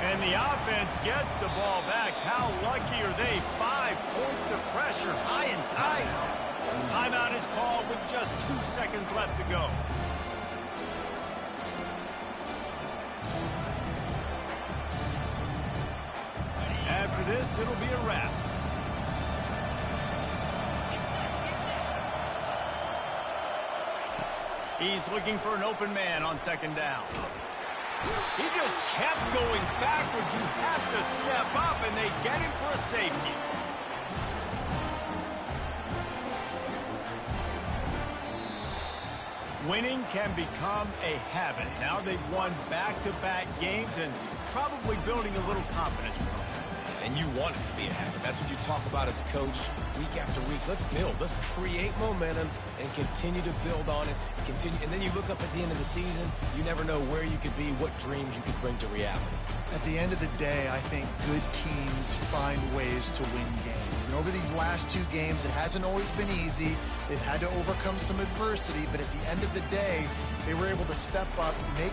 And the offense gets the ball back. How lucky are they? 5 points of pressure, high and tight. Timeout is called with just 2 seconds left to go. After this, it'll be a wrap. He's looking for an open man on 2nd down. He just kept going backwards. You have to step up, and they get him for a safety. Winning can become a habit. Now they've won back-to-back games and probably building a little confidence from it. And you want it to be a habit. That's what you talk about as a coach week after week. Let's build. Let's create momentum and continue to build on it. And then you look up at the end of the season, you never know where you could be, what dreams you could bring to reality. At the end of the day, I think good teams find ways to win games. And over these last 2 games, it hasn't always been easy. They've had to overcome some adversity, but at the end of the day, they were able to step up, make